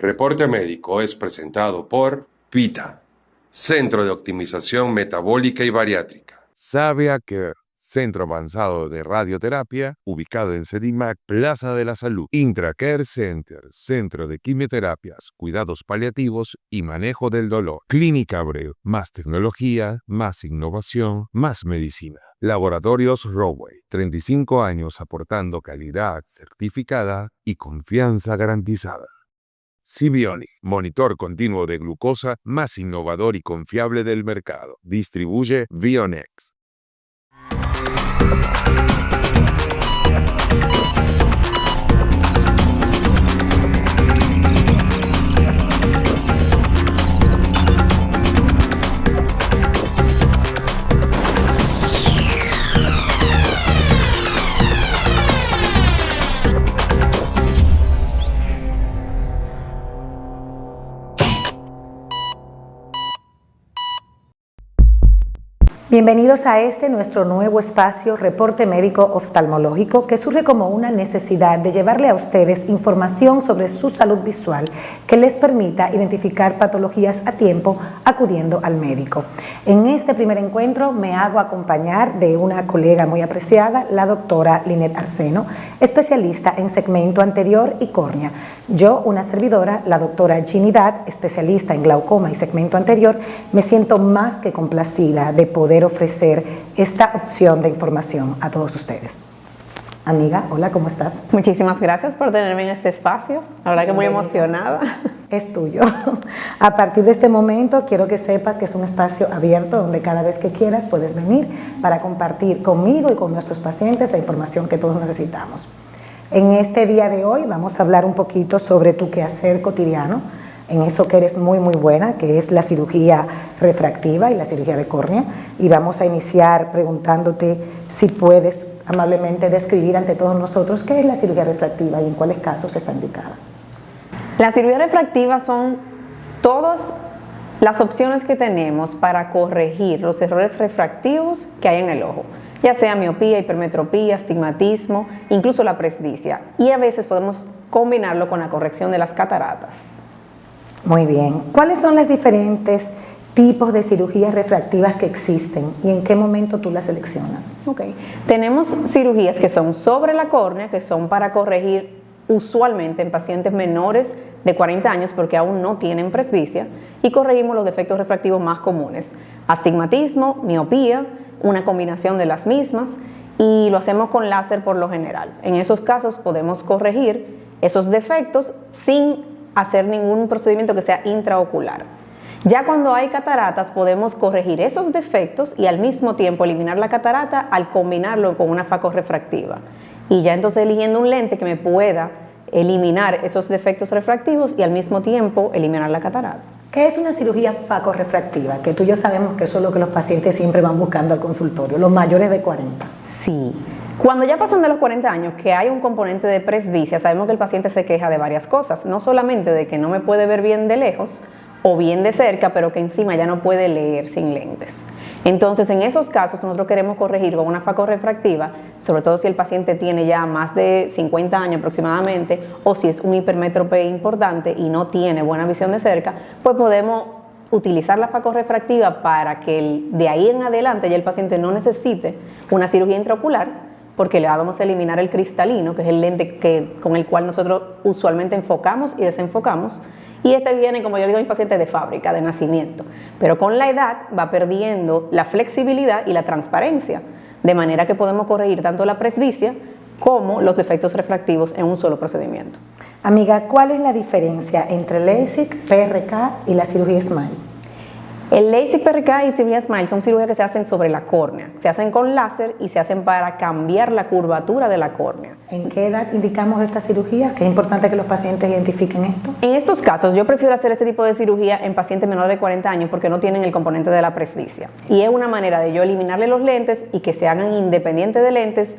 Reporte Médico es presentado por PITA, Centro de Optimización Metabólica y Bariátrica. Savia Care, Centro Avanzado de Radioterapia, ubicado en Sedimac, Plaza de la Salud. Intracare Center, Centro de Quimioterapias, Cuidados Paliativos y Manejo del Dolor. Clínica Abreu, más tecnología, más innovación, más medicina. Laboratorios Roway, 35 años aportando calidad certificada y confianza garantizada. Sibionic, monitor continuo de glucosa más innovador y confiable del mercado. Distribuye Bionex. Bienvenidos a nuestro nuevo espacio Reporte Médico Oftalmológico, que surge como una necesidad de llevarle a ustedes información sobre su salud visual que les permita identificar patologías a tiempo acudiendo al médico. En este primer encuentro me hago acompañar de una colega muy apreciada, la doctora Linet Arseno, especialista en segmento anterior y córnea. Yo, una servidora, la doctora Ginidad, especialista en glaucoma y segmento anterior, me siento más que complacida de poder ofrecer esta opción de información a todos ustedes. Amiga, hola, ¿cómo estás? Muchísimas gracias por tenerme en este espacio. La verdad que muy emocionada. Es tuyo. A partir de este momento quiero que sepas que es un espacio abierto donde cada vez que quieras puedes venir para compartir conmigo y con nuestros pacientes la información que todos necesitamos. En este día de hoy vamos a hablar un poquito sobre tu quehacer cotidiano, en eso que eres muy buena, que es la cirugía refractiva y la cirugía de córnea, y vamos a iniciar preguntándote si puedes amablemente describir ante todos nosotros qué es la cirugía refractiva y en cuáles casos está indicada. La cirugía refractiva son todas las opciones que tenemos para corregir los errores refractivos que hay en el ojo, ya sea miopía, hipermetropía, astigmatismo, incluso la presbicia, y a veces podemos combinarlo con la corrección de las cataratas. Muy bien. ¿Cuáles son los diferentes tipos de cirugías refractivas que existen y en qué momento tú las seleccionas? Okay. Tenemos cirugías que son sobre la córnea, que son para corregir usualmente en pacientes menores de 40 años porque aún no tienen presbicia, y corregimos los defectos refractivos más comunes: astigmatismo, miopía, una combinación de las mismas, y lo hacemos con láser por lo general. En esos casos podemos corregir esos defectos sin hacer ningún procedimiento que sea intraocular. Ya cuando hay cataratas podemos corregir esos defectos y al mismo tiempo eliminar la catarata al combinarlo con una facorrefractiva. Y ya entonces eligiendo un lente que me pueda eliminar esos defectos refractivos y al mismo tiempo eliminar la catarata. ¿Qué es una cirugía facorrefractiva? Que tú y yo sabemos que eso es lo que los pacientes siempre van buscando al consultorio, los mayores de 40. Sí. Cuando ya pasan de los 40 años, que hay un componente de presbicia, sabemos que el paciente se queja de varias cosas, no solamente de que no me puede ver bien de lejos o bien de cerca, pero que encima ya no puede leer sin lentes. Entonces, en esos casos nosotros queremos corregir con una facorrefractiva, sobre todo si el paciente tiene ya más de 50 años aproximadamente, o si es un hipermétrope importante y no tiene buena visión de cerca, pues podemos utilizar la facorrefractiva para que de ahí en adelante ya el paciente no necesite una cirugía intraocular, porque le vamos a eliminar el cristalino, que es el lente con el cual nosotros usualmente enfocamos y desenfocamos, y este viene, como yo digo a mis pacientes, de fábrica, de nacimiento, pero con la edad va perdiendo la flexibilidad y la transparencia, de manera que podemos corregir tanto la presbicia como los defectos refractivos en un solo procedimiento. Amiga, ¿cuál es la diferencia entre LASIK, PRK y la cirugía SMILE? El LASIK, PRK y cirugía SMILE son cirugías que se hacen sobre la córnea, se hacen con láser y se hacen para cambiar la curvatura de la córnea. ¿En qué edad indicamos esta cirugía? Que es importante que los pacientes identifiquen esto. En estos casos yo prefiero hacer este tipo de cirugía en pacientes menores de 40 años porque no tienen el componente de la presbicia, y es una manera de yo eliminarle los lentes y que se hagan independientes de lentes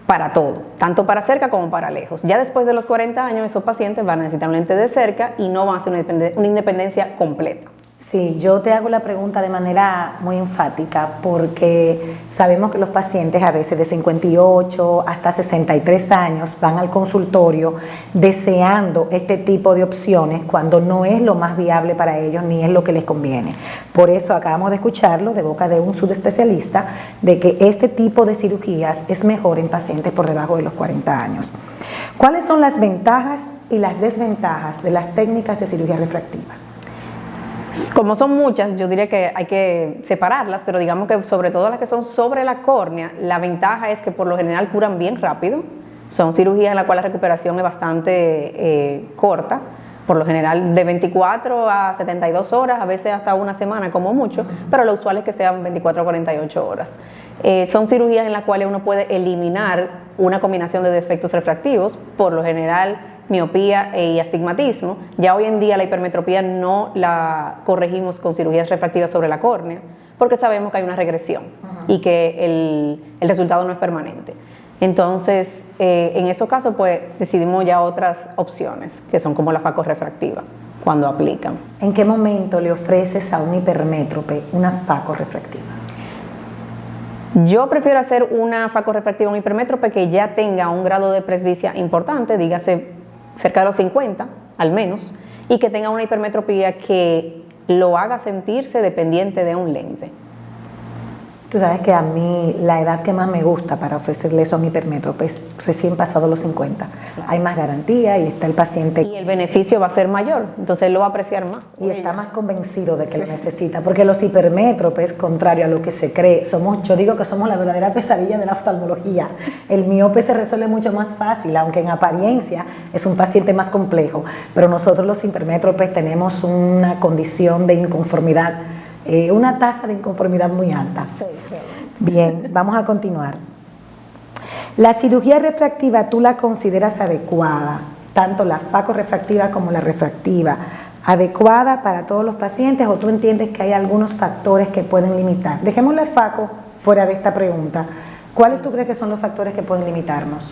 para todo, tanto para cerca como para lejos. Ya después de los 40 años esos pacientes van a necesitar un lente de cerca y no van a hacer una independencia completa. Sí, yo te hago la pregunta de manera muy enfática porque sabemos que los pacientes a veces de 58 hasta 63 años van al consultorio deseando este tipo de opciones cuando no es lo más viable para ellos ni es lo que les conviene. Por eso acabamos de escucharlo de boca de un subespecialista de que este tipo de cirugías es mejor en pacientes por debajo de los 40 años. ¿Cuáles son las ventajas y las desventajas de las técnicas de cirugía refractiva? Como son muchas, yo diría que hay que separarlas, pero digamos que sobre todo las que son sobre la córnea, la ventaja es que por lo general curan bien rápido. Son cirugías en las cuales la recuperación es bastante corta, por lo general de 24 a 72 horas, a veces hasta una semana como mucho, pero lo usual es que sean 24 a 48 horas. Son cirugías en las cuales uno puede eliminar una combinación de defectos refractivos, por lo general miopía y astigmatismo. Ya hoy en día la hipermetropía no la corregimos con cirugías refractivas sobre la córnea, porque sabemos que hay una regresión y que el resultado no es permanente. Entonces, en esos casos, pues decidimos ya otras opciones, que son como la facorefractiva, cuando aplican. ¿En qué momento le ofreces a un hipermétrope una facorefractiva? Yo prefiero hacer una facorefractiva a un hipermétrope que ya tenga un grado de presbicia importante, dígase cerca de los 50 al menos, y que tenga una hipermetropía que lo haga sentirse dependiente de un lente. Tú sabes que a mí la edad que más me gusta para ofrecerle eso a mi hipermétrope es recién pasado los 50. Hay más garantía y está el paciente. Y el beneficio va a ser mayor, entonces él lo va a apreciar más. Y está más convencido de que lo necesita, porque los hipermétropes, contrario a lo que se cree, yo digo que somos la verdadera pesadilla de la oftalmología. El miope se resuelve mucho más fácil, aunque en apariencia es un paciente más complejo, pero nosotros los hipermétropes tenemos una condición de inconformidad, una tasa de inconformidad muy alta. Bien, vamos a continuar. La cirugía refractiva, ¿tú la consideras adecuada? Tanto la facorefractiva como la refractiva, ¿adecuada para todos los pacientes o tú entiendes que hay algunos factores que pueden limitar? Dejemos la faco fuera de esta pregunta. ¿Cuáles tú crees que son los factores que pueden limitarnos?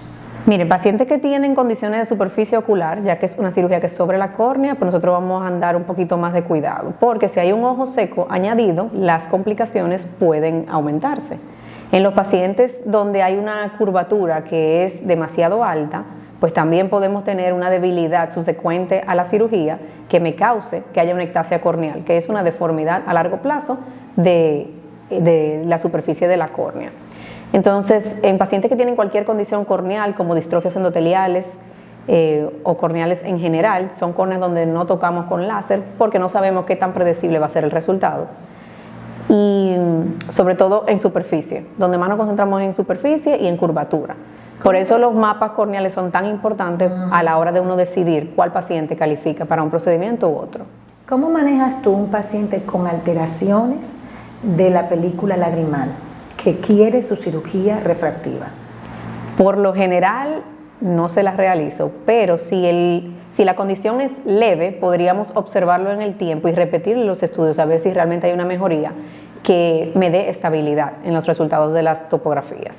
Mire, pacientes que tienen condiciones de superficie ocular, ya que es una cirugía que es sobre la córnea, pues nosotros vamos a andar un poquito más de cuidado, porque si hay un ojo seco añadido, las complicaciones pueden aumentarse. En los pacientes donde hay una curvatura que es demasiado alta, pues también podemos tener una debilidad subsecuente a la cirugía que me cause que haya una ectasia corneal, que es una deformidad a largo plazo de la superficie de la córnea. Entonces, en pacientes que tienen cualquier condición corneal, como distrofias endoteliales o corneales en general, son córneas donde no tocamos con láser porque no sabemos qué tan predecible va a ser el resultado. Y sobre todo en superficie, donde más nos concentramos en superficie y en curvatura. Por eso los mapas corneales son tan importantes a la hora de uno decidir cuál paciente califica para un procedimiento u otro. ¿Cómo manejas tú un paciente con alteraciones de la película lagrimal que quiere su cirugía refractiva? Por lo general no se las realizo, pero si la condición es leve, podríamos observarlo en el tiempo y repetir los estudios a ver si realmente hay una mejoría que me dé estabilidad en los resultados de las topografías.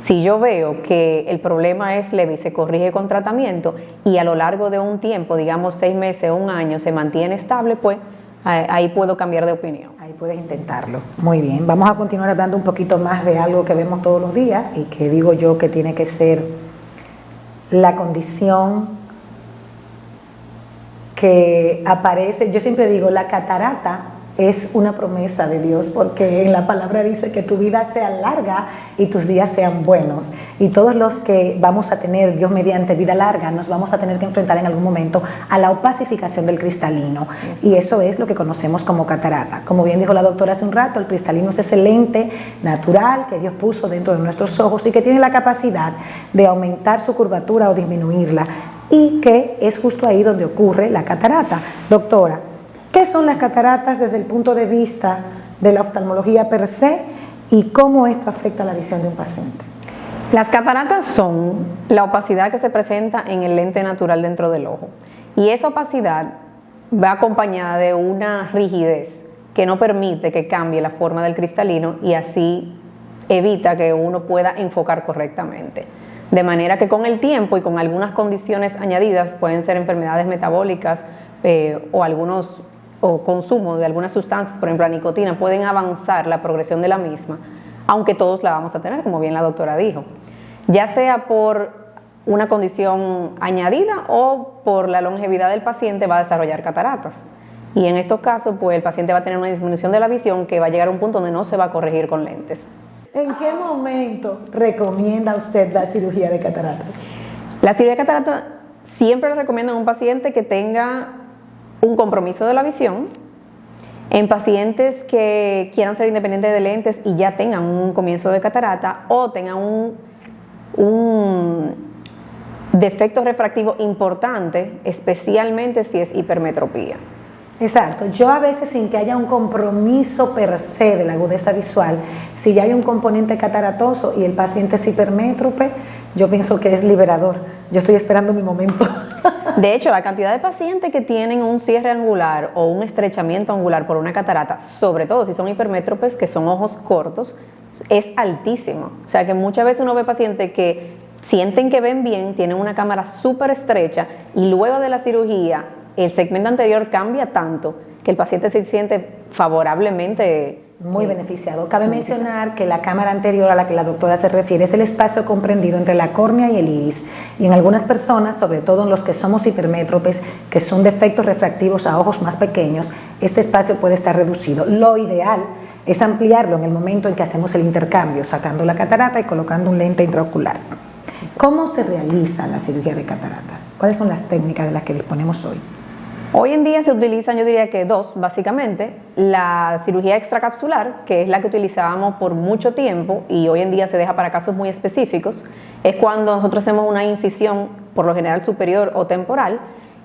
Si yo veo que el problema es leve y se corrige con tratamiento y a lo largo de un tiempo, digamos 6 meses o un año, se mantiene estable, pues ahí puedo cambiar de opinión. Ahí puedes intentarlo. Muy bien, vamos a continuar hablando un poquito más de algo que vemos todos los días y que digo yo que tiene que ser la condición que aparece. Yo siempre digo, la catarata es una promesa de Dios, porque en la palabra dice que tu vida sea larga y tus días sean buenos. Y todos los que vamos a tener, Dios mediante, vida larga, nos vamos a tener que enfrentar en algún momento a la opacificación del cristalino. Y eso es lo que conocemos como catarata. Como bien dijo la doctora hace un rato, el cristalino es ese lente natural que Dios puso dentro de nuestros ojos y que tiene la capacidad de aumentar su curvatura o disminuirla. Y que es justo ahí donde ocurre la catarata. Doctora, ¿qué son las cataratas desde el punto de vista de la oftalmología per se y cómo esto afecta la visión de un paciente? Las cataratas son la opacidad que se presenta en el lente natural dentro del ojo. Y esa opacidad va acompañada de una rigidez que no permite que cambie la forma del cristalino y así evita que uno pueda enfocar correctamente. De manera que con el tiempo y con algunas condiciones añadidas, pueden ser enfermedades metabólicas o algunos o consumo de algunas sustancias, por ejemplo la nicotina, pueden avanzar la progresión de la misma, aunque todos la vamos a tener, como bien la doctora dijo, ya sea por una condición añadida o por la longevidad del paciente va a desarrollar cataratas. Y en estos casos, pues el paciente va a tener una disminución de la visión que va a llegar a un punto donde no se va a corregir con lentes. ¿En qué momento recomienda usted la cirugía de cataratas? La cirugía de cataratas siempre le recomiendo a un paciente que tenga un compromiso de la visión, en pacientes que quieran ser independientes de lentes y ya tengan un comienzo de catarata o tengan un defecto refractivo importante, especialmente si es hipermetropía. Exacto, yo a veces sin que haya un compromiso per se de la agudeza visual, si ya hay un componente cataratoso y el paciente es hipermétrope, yo pienso que es liberador. Yo estoy esperando mi momento. De hecho, la cantidad de pacientes que tienen un cierre angular o un estrechamiento angular por una catarata, sobre todo si son hipermétropes, que son ojos cortos, es altísimo. O sea que muchas veces uno ve pacientes que sienten que ven bien, tienen una cámara súper estrecha y luego de la cirugía el segmento anterior cambia tanto que el paciente se siente favorablemente muy beneficiado. Cabe mencionar que la cámara anterior a la que la doctora se refiere es el espacio comprendido entre la córnea y el iris. Y en algunas personas, sobre todo en los que somos hipermétropes, que son defectos refractivos a ojos más pequeños, este espacio puede estar reducido. Lo ideal es ampliarlo en el momento en que hacemos el intercambio, sacando la catarata y colocando un lente intraocular. ¿Cómo se realiza la cirugía de cataratas? ¿Cuáles son las técnicas de las que disponemos hoy? Hoy en día se utilizan, yo diría que dos, básicamente. La cirugía extracapsular, que es la que utilizábamos por mucho tiempo y hoy en día se deja para casos muy específicos, es cuando nosotros hacemos una incisión, por lo general superior o temporal,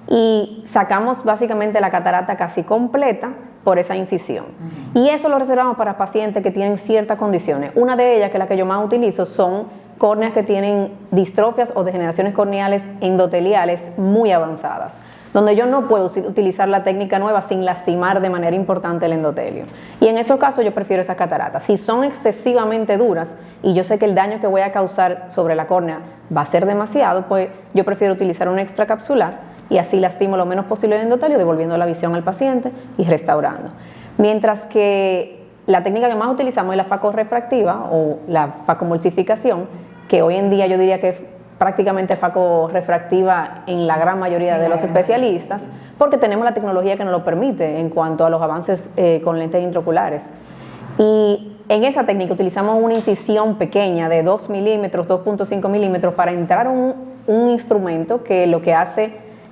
y sacamos básicamente la catarata casi completa por esa incisión. Y eso lo reservamos para pacientes que tienen ciertas condiciones. Una de ellas, que es la que yo más utilizo, son córneas que tienen distrofias o degeneraciones corneales endoteliales muy avanzadas, donde yo no puedo utilizar la técnica nueva sin lastimar de manera importante el endotelio. Y en esos casos yo prefiero esas cataratas. Si son excesivamente duras y yo sé que el daño que voy a causar sobre la córnea va a ser demasiado, pues yo prefiero utilizar un extracapsular y así lastimo lo menos posible el endotelio, devolviendo la visión al paciente y restaurando. Mientras que la técnica que más utilizamos es la facorefractiva o la facomulsificación, que hoy en día yo diría que es prácticamente facorefractiva en la gran mayoría de los especialistas, porque tenemos la tecnología que nos lo permite en cuanto a los avances con lentes intraoculares. Y en esa técnica utilizamos una incisión pequeña de 2 milímetros, 2.5 milímetros para entrar un instrumento que lo que hace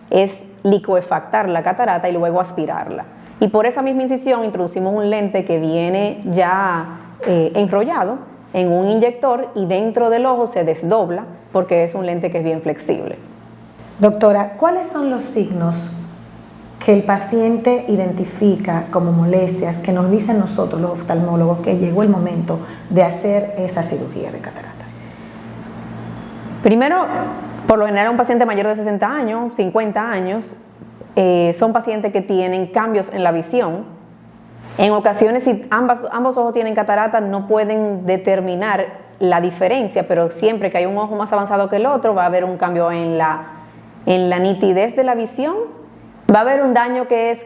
es liquefactar la catarata y luego aspirarla. Y por esa misma incisión introducimos un lente que viene ya enrollado en un inyector y dentro del ojo se desdobla porque es un lente que es bien flexible. Doctora, ¿cuáles son los signos que el paciente identifica como molestias que nos dicen nosotros los oftalmólogos que llegó el momento de hacer esa cirugía de cataratas? Primero, por lo general un paciente mayor de 60 años, 50 años, son pacientes que tienen cambios en la visión. En ocasiones, si ambos ojos tienen catarata, no pueden determinar la diferencia, pero siempre que hay un ojo más avanzado que el otro, va a haber un cambio en la nitidez de la visión. Va a haber un daño que es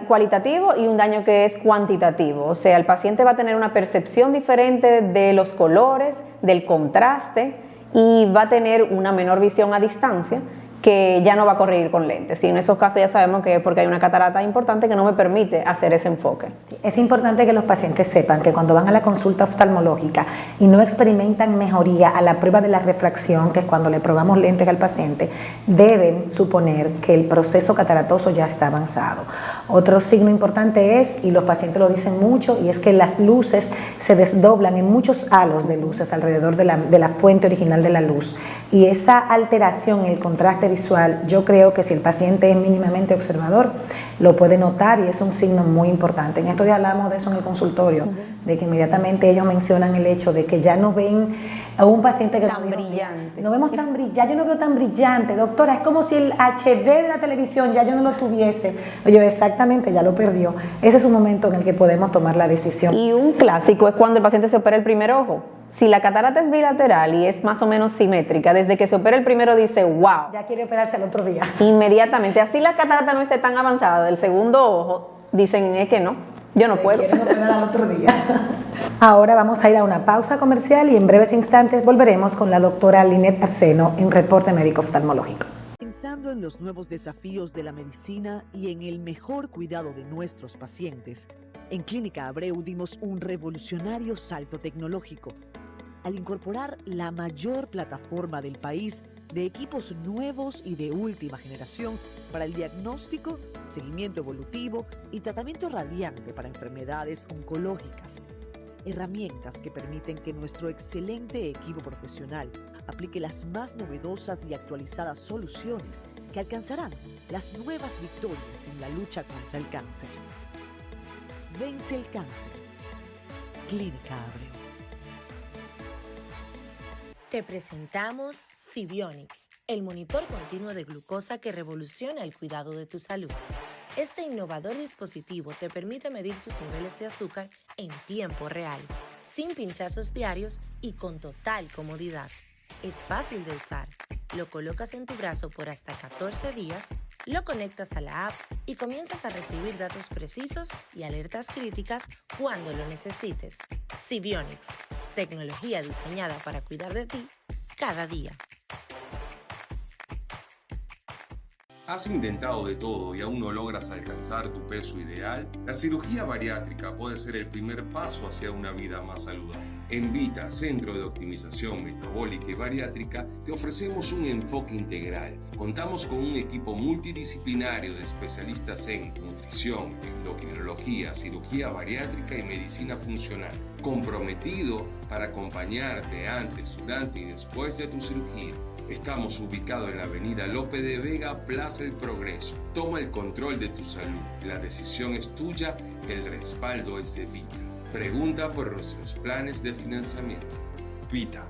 cualitativo y un daño que es cuantitativo. O sea, el paciente va a tener una percepción diferente de los colores, del contraste, y va a tener una menor visión a distancia que ya no va a corregir con lentes. Y en esos casos ya sabemos que es porque hay una catarata importante que no me permite hacer ese enfoque. Es importante que los pacientes sepan que cuando van a la consulta oftalmológica y no experimentan mejoría a la prueba de la refracción, que es cuando le probamos lentes al paciente, deben suponer que el proceso cataratoso ya está avanzado. Otro signo importante es, y los pacientes lo dicen mucho, y es que las luces se desdoblan en muchos halos de luces alrededor de la fuente original de la luz. Y esa alteración en el contraste visual, yo creo que si el paciente es mínimamente observador, lo puede notar y es un signo muy importante. En estos días hablamos de eso en el consultorio, de que inmediatamente ellos mencionan el hecho de que ya no ven a un paciente que tan brillante. No vemos tan brillante, ya yo no veo tan brillante, doctora, es como si el HD de la televisión ya yo no lo tuviese. Oye, exactamente, ya lo perdió. Ese es un momento en el que podemos tomar la decisión. Y un clásico es cuando el paciente se opera el primer ojo. Si la catarata es bilateral y es más o menos simétrica, desde que se opera el primero dice, wow. Ya quiere operarse al otro día. Inmediatamente. Así la catarata no esté tan avanzada del segundo ojo, dicen es que no, yo no puedo. Quieren operar al otro día. Ahora vamos a ir a una pausa comercial y en breves instantes volveremos con la doctora Lynette Arseno en Reporte Médico Oftalmológico. Pensando en los nuevos desafíos de la medicina y en el mejor cuidado de nuestros pacientes, en Clínica Abreu dimos un revolucionario salto tecnológico al incorporar la mayor plataforma del país de equipos nuevos y de última generación para el diagnóstico, seguimiento evolutivo y tratamiento radiante para enfermedades oncológicas. Herramientas que permiten que nuestro excelente equipo profesional aplique las más novedosas y actualizadas soluciones que alcanzarán las nuevas victorias en la lucha contra el cáncer. Vence el cáncer. Clínica Abreu. Te presentamos Sibionics, el monitor continuo de glucosa que revoluciona el cuidado de tu salud. Este innovador dispositivo te permite medir tus niveles de azúcar en tiempo real, sin pinchazos diarios y con total comodidad. Es fácil de usar. Lo colocas en tu brazo por hasta 14 días, lo conectas a la app y comienzas a recibir datos precisos y alertas críticas cuando lo necesites. Sibionics, tecnología diseñada para cuidar de ti cada día. ¿Has intentado de todo y aún no logras alcanzar tu peso ideal? La cirugía bariátrica puede ser el primer paso hacia una vida más saludable. En Vita, Centro de Optimización Metabólica y Bariátrica, te ofrecemos un enfoque integral. Contamos con un equipo multidisciplinario de especialistas en nutrición, endocrinología, cirugía bariátrica y medicina funcional, comprometido para acompañarte antes, durante y después de tu cirugía. Estamos ubicados en la avenida Lope de Vega, Plaza El Progreso. Toma el control de tu salud. La decisión es tuya, el respaldo es de Vita. Pregunta por nuestros planes de financiamiento. Vita,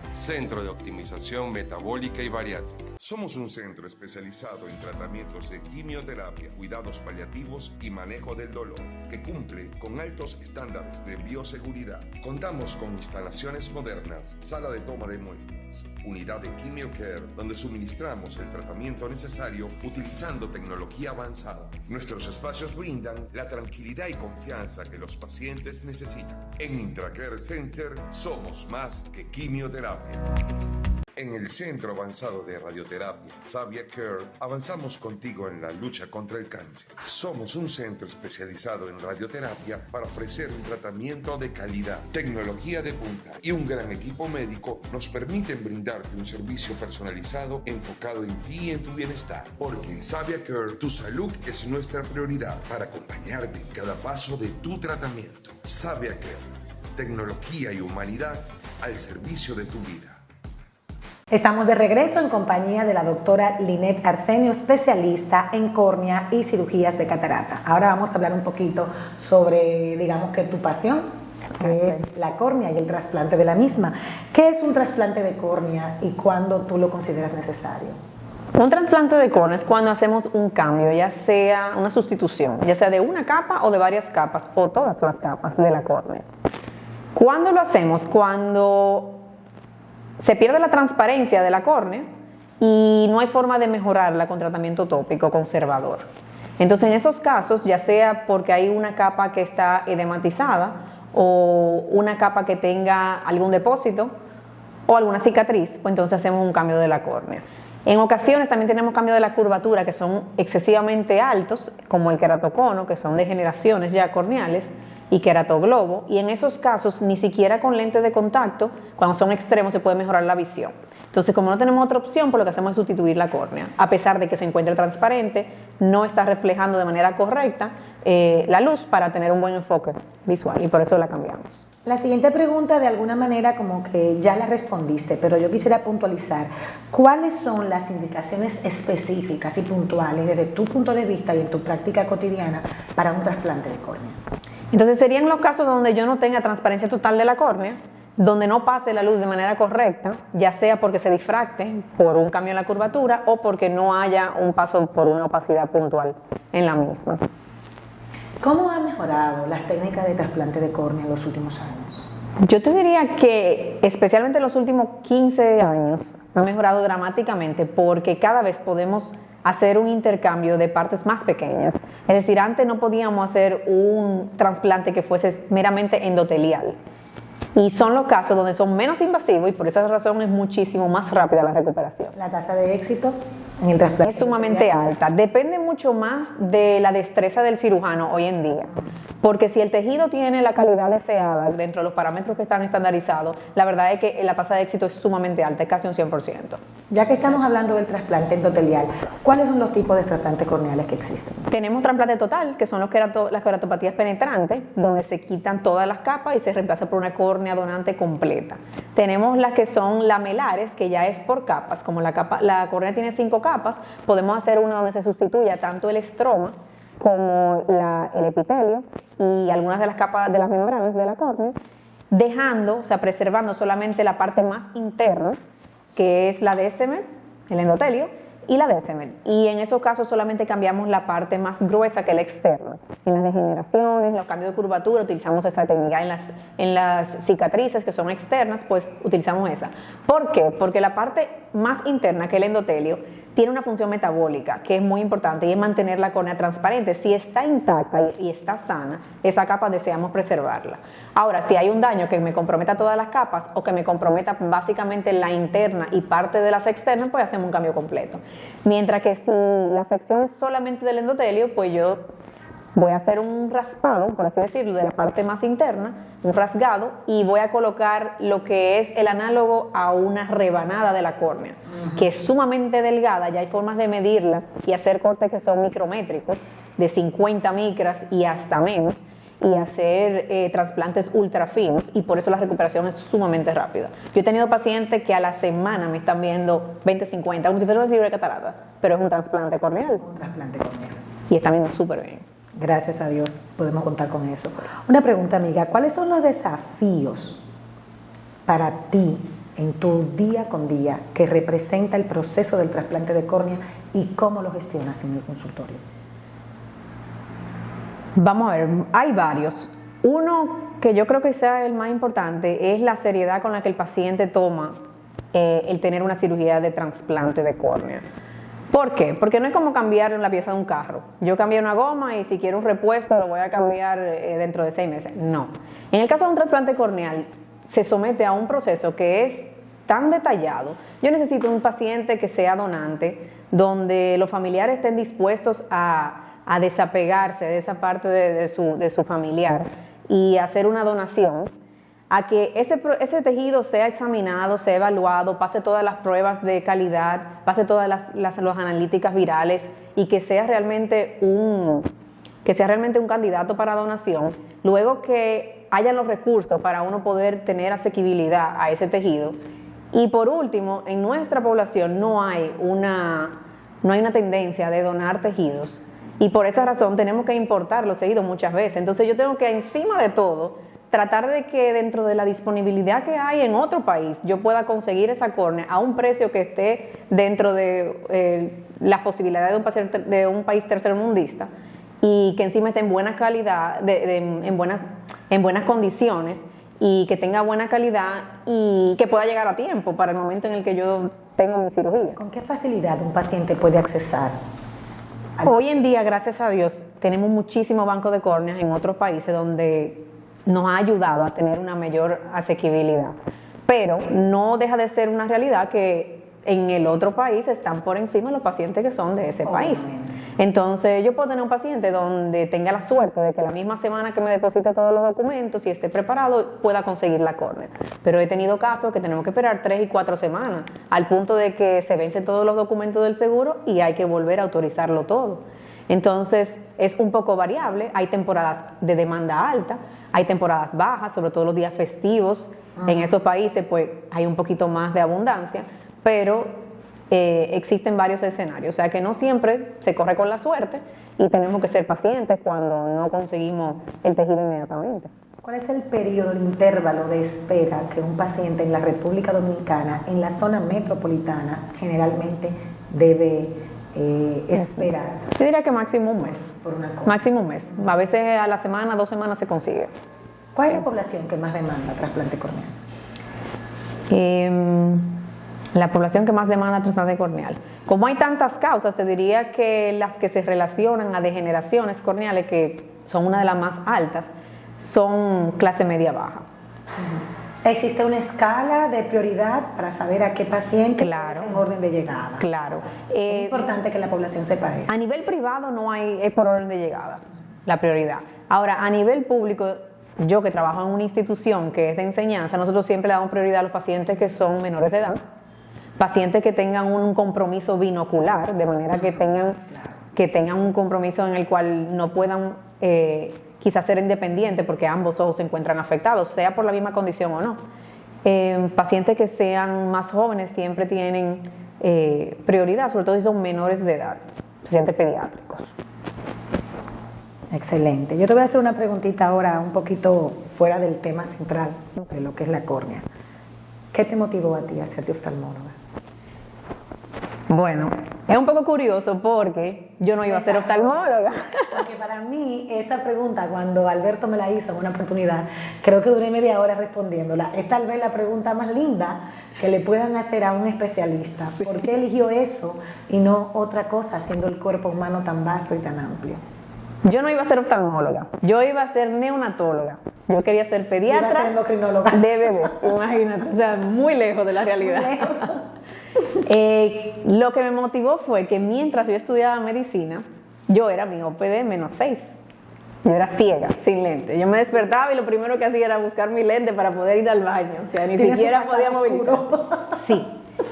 Centro de Optimización Metabólica y Bariátrica. Somos un centro especializado en tratamientos de quimioterapia, cuidados paliativos y manejo del dolor, que cumple con altos estándares de bioseguridad. Contamos con instalaciones modernas, sala de toma de muestras, unidad de QuimioCare, donde suministramos el tratamiento necesario utilizando tecnología avanzada. Nuestros espacios brindan la tranquilidad y confianza que los pacientes necesitan. En IntraCare Center somos más que quimioterapia. En el Centro Avanzado de Radioterapia Savia Care, avanzamos contigo en la lucha contra el cáncer. Somos un centro especializado en radioterapia para ofrecer un tratamiento de calidad, tecnología de punta y un gran equipo médico nos permiten brindarte un servicio personalizado enfocado en ti y en tu bienestar. Porque en Savia Care, tu salud es nuestra prioridad para acompañarte en cada paso de tu tratamiento. Savia Care, tecnología y humanidad al servicio de tu vida. Estamos de regreso en compañía de la doctora Lynette Arseno, especialista en córnea y cirugías de catarata. Ahora vamos a hablar un poquito sobre, digamos que tu pasión, que es la córnea y el trasplante de la misma. ¿Qué es un trasplante de córnea y cuándo tú lo consideras necesario? Un trasplante de córnea es cuando hacemos un cambio, ya sea una sustitución, ya sea de una capa o de varias capas o todas las capas de la córnea. ¿Cuándo lo hacemos? Cuando se pierde la transparencia de la córnea y no hay forma de mejorarla con tratamiento tópico conservador. Entonces, en esos casos, ya sea porque hay una capa que está edematizada o una capa que tenga algún depósito o alguna cicatriz, pues entonces hacemos un cambio de la córnea. En ocasiones también tenemos cambios de la curvatura que son excesivamente altos, como el queratocono, que son degeneraciones ya corneales, y queratoglobo, y en esos casos ni siquiera con lente de contacto, cuando son extremos, se puede mejorar la visión. Entonces, como no tenemos otra opción, pues lo que hacemos es sustituir la córnea. A pesar de que se encuentre transparente, no está reflejando de manera correcta la luz para tener un buen enfoque visual, y por eso la cambiamos. La siguiente pregunta de alguna manera como que ya la respondiste, pero yo quisiera puntualizar. ¿Cuáles son las indicaciones específicas y puntuales desde tu punto de vista y en tu práctica cotidiana para un trasplante de córnea? Entonces serían los casos donde yo no tenga transparencia total de la córnea, donde no pase la luz de manera correcta, ya sea porque se difracte por un cambio en la curvatura o porque no haya un paso por una opacidad puntual en la misma. ¿Cómo han mejorado las técnicas de trasplante de córnea en los últimos años? Yo te diría que especialmente en los últimos 15 años ha mejorado dramáticamente porque cada vez podemos hacer un intercambio de partes más pequeñas. Es decir, antes no podíamos hacer un trasplante que fuese meramente endotelial. Y son los casos donde son menos invasivos y por esa razón es muchísimo más rápida la recuperación. La tasa de éxito en el trasplante Es sumamente alta. Depende mucho más de la destreza del cirujano hoy en día. Porque si el tejido tiene la calidad deseada dentro de los parámetros que están estandarizados, la verdad es que la tasa de éxito es sumamente alta, es casi un 100%. Ya que estamos hablando del trasplante endotelial, ¿cuáles son los tipos de trasplantes corneales que existen? Tenemos trasplante total, que son las queratopatías penetrantes, donde se quitan todas las capas y se reemplaza por una córnea donante completa. Tenemos las que son lamelares, que ya es por capas. Como la córnea tiene 5 capas, podemos hacer una donde se sustituya tanto el estroma como el epitelio y algunas de las capas de las membranas de la córnea, preservando solamente la parte más interna, que es la Descemet, el endotelio, y la Descemet. Y en esos casos solamente cambiamos la parte más gruesa que la externa. En las degeneraciones, los cambios de curvatura, utilizamos esa técnica. En las cicatrices que son externas, pues utilizamos esa. ¿Por qué? Porque la parte más interna, que el endotelio, tiene una función metabólica que es muy importante y es mantener la córnea transparente. Si está intacta y está sana, esa capa deseamos preservarla. Ahora, si hay un daño que me comprometa todas las capas o que me comprometa básicamente la interna y parte de las externas, pues hacemos un cambio completo. Mientras que si la afección es solamente del endotelio, pues yo voy a hacer un raspado, por así decirlo, de la parte más interna, un rasgado, y voy a colocar lo que es el análogo a una rebanada de la córnea, que es sumamente delgada. Ya hay formas de medirla y hacer cortes que son micrométricos, de 50 micras y hasta menos, y hacer trasplantes ultra finos, y por eso la recuperación es sumamente rápida. Yo he tenido pacientes que a la semana me están viendo 20-50, como si fuera una cirugía de catarata, pero es un trasplante corneal. Un trasplante corneal. Y está viendo súper bien. Gracias a Dios podemos contar con eso. Una pregunta, amiga, ¿cuáles son los desafíos para ti en tu día con día que representa el proceso del trasplante de córnea y cómo lo gestionas en el consultorio? Vamos a ver, hay varios. Uno que yo creo que sea el más importante es la seriedad con la que el paciente toma el tener una cirugía de trasplante de córnea. ¿Por qué? Porque no es como cambiar la pieza de un carro. Yo cambié una goma y si quiero un repuesto lo voy a cambiar dentro de 6 meses. No. En el caso de un trasplante corneal se somete a un proceso que es tan detallado. Yo necesito un paciente que sea donante, donde los familiares estén dispuestos a desapegarse de esa parte de su familiar y hacer una donación, a que ese tejido sea examinado, sea evaluado, pase todas las pruebas de calidad, pase todas las analíticas virales y que sea realmente un candidato para donación. Luego que haya los recursos para uno poder tener asequibilidad a ese tejido. Y por último, en nuestra población no hay una tendencia de donar tejidos, y por esa razón tenemos que importar los tejidos muchas veces. Entonces yo tengo que, encima de todo, tratar de que dentro de la disponibilidad que hay en otro país, yo pueda conseguir esa córnea a un precio que esté dentro de las posibilidades de un país tercermundista, y que encima esté en buena calidad, en buenas condiciones, y que tenga buena calidad y que pueda llegar a tiempo para el momento en el que yo tengo mi cirugía. ¿Con qué facilidad un paciente puede accesar? Hoy en día, gracias a Dios, tenemos muchísimos bancos de córneas en otros países donde nos ha ayudado a tener una mayor asequibilidad. Pero no deja de ser una realidad que en el otro país están por encima los pacientes que son de ese país. Entonces, yo puedo tener un paciente donde tenga la suerte de que la misma semana que me deposite todos los documentos y esté preparado, pueda conseguir la córnea. Pero he tenido casos que tenemos que esperar 3 y 4 semanas, al punto de que se vencen todos los documentos del seguro y hay que volver a autorizarlo todo. Entonces, es un poco variable. Hay temporadas de demanda alta, hay temporadas bajas, sobre todo los días festivos. En esos países, pues, hay un poquito más de abundancia, pero existen varios escenarios, o sea que no siempre se corre con la suerte y tenemos que ser pacientes cuando no conseguimos el tejido inmediatamente. ¿Cuál es el periodo, el intervalo de espera que un paciente en la República Dominicana, en la zona metropolitana, generalmente debe esperar? Yo diría que máximo un mes. Por una córnea. Máximo un mes. A veces a la semana, 2 semanas se consigue. ¿Cuál es la población que más demanda trasplante corneal? La población que más demanda trasplante corneal. Como hay tantas causas, te diría que las que se relacionan a degeneraciones corneales, que son una de las más altas, son clase media baja. ¿Existe una escala de prioridad para saber a qué paciente Claro. es en orden de llegada? Claro. Es importante que la población sepa eso. A nivel privado no hay, es por orden de llegada, la prioridad. Ahora, a nivel público, yo que trabajo en una institución que es de enseñanza, nosotros siempre le damos prioridad a los pacientes que son menores de edad, pacientes que tengan un compromiso binocular, de manera que tengan un compromiso en el cual no puedan quizás ser independientes porque ambos ojos se encuentran afectados, sea por la misma condición o no. Pacientes que sean más jóvenes siempre tienen prioridad, sobre todo si son menores de edad, pacientes pediátricos. Excelente. Yo te voy a hacer una preguntita ahora un poquito fuera del tema central de lo que es la córnea. ¿Qué te motivó a ti a hacerte oftalmóloga? Bueno, es un poco curioso porque yo no iba a ser oftalmóloga. Porque para mí esa pregunta, cuando Alberto me la hizo en una oportunidad, creo que duré media hora respondiéndola. Es tal vez la pregunta más linda que le puedan hacer a un especialista. ¿Por qué eligió eso y no otra cosa, siendo el cuerpo humano tan vasto y tan amplio? Yo no iba a ser oftalmóloga, yo iba a ser neonatóloga. Yo quería ser pediatra. Iba a ser endocrinóloga. De bebé, imagínate, o sea, muy lejos de la realidad. Muy lejos. Lo que me motivó fue que mientras yo estudiaba medicina, yo era miope de -6. Yo era ciega, sin lente. Yo me despertaba y lo primero que hacía era buscar mi lente para poder ir al baño. O sea, ni siquiera podía movilizar. Sí.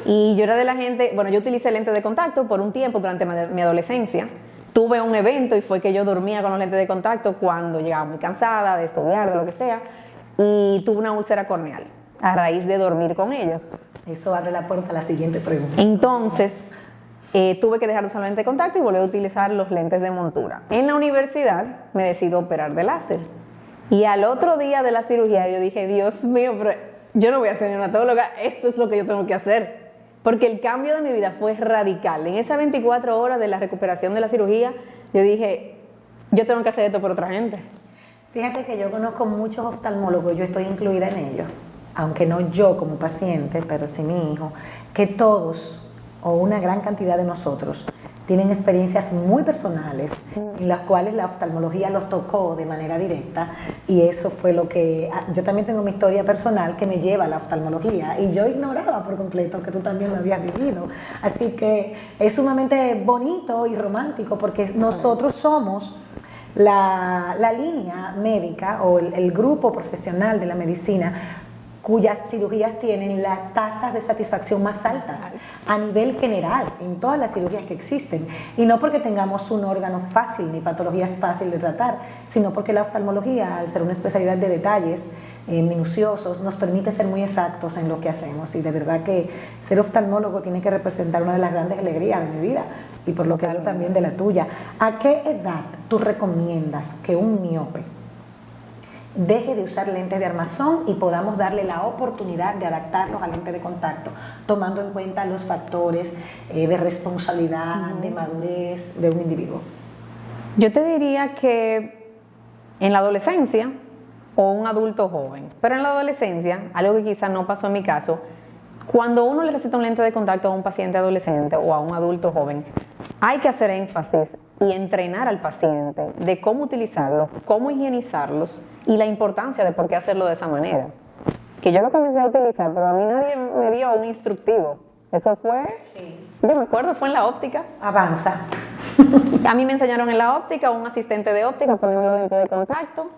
Y yo era de la gente, bueno, yo utilicé lentes de contacto por un tiempo durante mi adolescencia. Tuve un evento y fue que yo dormía con los lentes de contacto cuando llegaba muy cansada de estudiar, de lo que sea, y tuve una úlcera corneal a raíz de dormir con ellos. Eso abre la puerta a la siguiente pregunta. Entonces, tuve que dejar de usar lentes de contacto y volví a utilizar los lentes de montura. En la universidad me decido operar de láser. Y al otro día de la cirugía yo dije, Dios mío, pero yo no voy a ser neonatóloga, esto es lo que yo tengo que hacer. Porque el cambio de mi vida fue radical. En esas 24 horas de la recuperación de la cirugía, yo dije, yo tengo que hacer esto por otra gente. Fíjate que yo conozco muchos oftalmólogos, yo estoy incluida en ellos, aunque no yo como paciente, pero sí mi hijo, que todos, o una gran cantidad de nosotros, tienen experiencias muy personales en las cuales la oftalmología los tocó de manera directa, y eso fue lo que... Yo también tengo mi historia personal que me lleva a la oftalmología y yo ignoraba por completo que tú también lo habías vivido. Así que es sumamente bonito y romántico porque nosotros somos la línea médica o el grupo profesional de la medicina cuyas cirugías tienen las tasas de satisfacción más altas a nivel general, en todas las cirugías que existen. Y no porque tengamos un órgano fácil ni patologías fáciles de tratar, sino porque la oftalmología, al ser una especialidad de detalles minuciosos, nos permite ser muy exactos en lo que hacemos. Y de verdad que ser oftalmólogo tiene que representar una de las grandes alegrías de mi vida y por lo que hablo también de la tuya. ¿A qué edad tú recomiendas que un miope deje de usar lentes de armazón y podamos darle la oportunidad de adaptarlos a lentes de contacto, tomando en cuenta los factores de responsabilidad, de madurez de un individuo? Yo te diría que en la adolescencia o un adulto joven, pero en la adolescencia, algo que quizás no pasó en mi caso, cuando uno le receta un lente de contacto a un paciente adolescente o a un adulto joven, hay que hacer énfasis y entrenar al paciente de cómo utilizarlos, cómo higienizarlos y la importancia de por qué hacerlo de esa manera. Que yo lo comencé a utilizar, pero a mí nadie me dio un instructivo. Eso fue, yo me acuerdo, fue en la óptica. Avanza. A mí me enseñaron en la óptica, un asistente de óptica poniendo los lentes de contacto.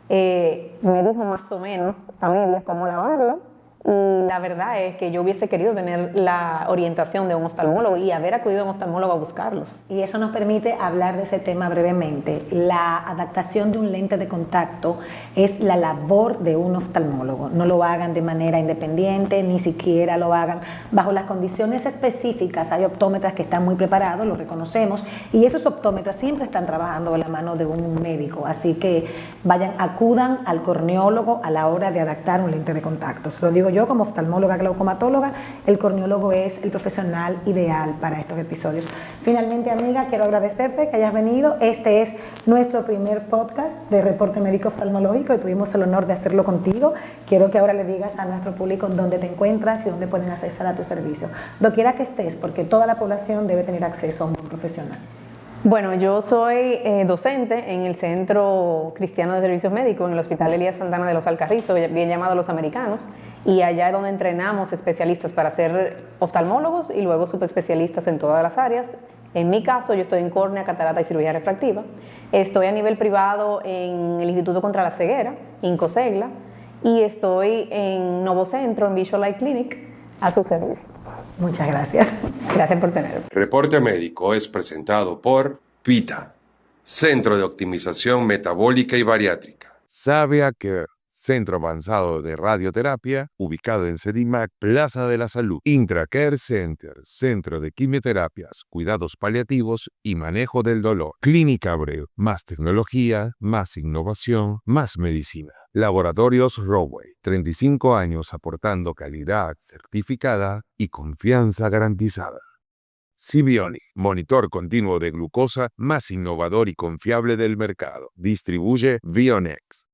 Me dijo más o menos a medias cómo lavarlo. Y la verdad es que yo hubiese querido tener la orientación de un oftalmólogo y haber acudido a un oftalmólogo a buscarlos. Y eso nos permite hablar de ese tema brevemente. La adaptación de un lente de contacto es la labor de un oftalmólogo. No lo hagan de manera independiente, ni siquiera lo hagan bajo las condiciones específicas. Hay optómetras que están muy preparados, lo reconocemos, y esos optómetras siempre están trabajando de la mano de un médico. Así que acudan al corneólogo a la hora de adaptar un lente de contacto. Se lo digo yo como oftalmóloga glaucomatóloga, el corneólogo es el profesional ideal para estos episodios. Finalmente, amiga, quiero agradecerte que hayas venido. Este es nuestro primer podcast de Reporte Médico Oftalmológico y tuvimos el honor de hacerlo contigo. Quiero que ahora le digas a nuestro público dónde te encuentras y dónde pueden acceder a tu servicio. Doquiera que estés, porque toda la población debe tener acceso a un buen profesional. Bueno, yo soy docente en el Centro Cristiano de Servicios Médicos, en el Hospital Elías Santana de los Alcarrizos, bien llamado Los Americanos, y allá es donde entrenamos especialistas para ser oftalmólogos y luego subespecialistas en todas las áreas. En mi caso, yo estoy en córnea, catarata y cirugía refractiva. Estoy a nivel privado en el Instituto contra la Ceguera, INCOSEGLA, y estoy en Novo Centro, en Visual Eye Clinic, a su servicio. Muchas gracias. Gracias por tenerme. Reporte Médico es presentado por PITA, Centro de Optimización Metabólica y Bariátrica. Savia Care, Centro Avanzado de Radioterapia, ubicado en Sedimac, Plaza de la Salud. Intracare Center, Centro de Quimioterapias, Cuidados Paliativos y Manejo del Dolor. Clínica Abreu, más tecnología, más innovación, más medicina. Laboratorios Roway, 35 años aportando calidad certificada y confianza garantizada. Sibionic, monitor continuo de glucosa más innovador y confiable del mercado. Distribuye Bionex.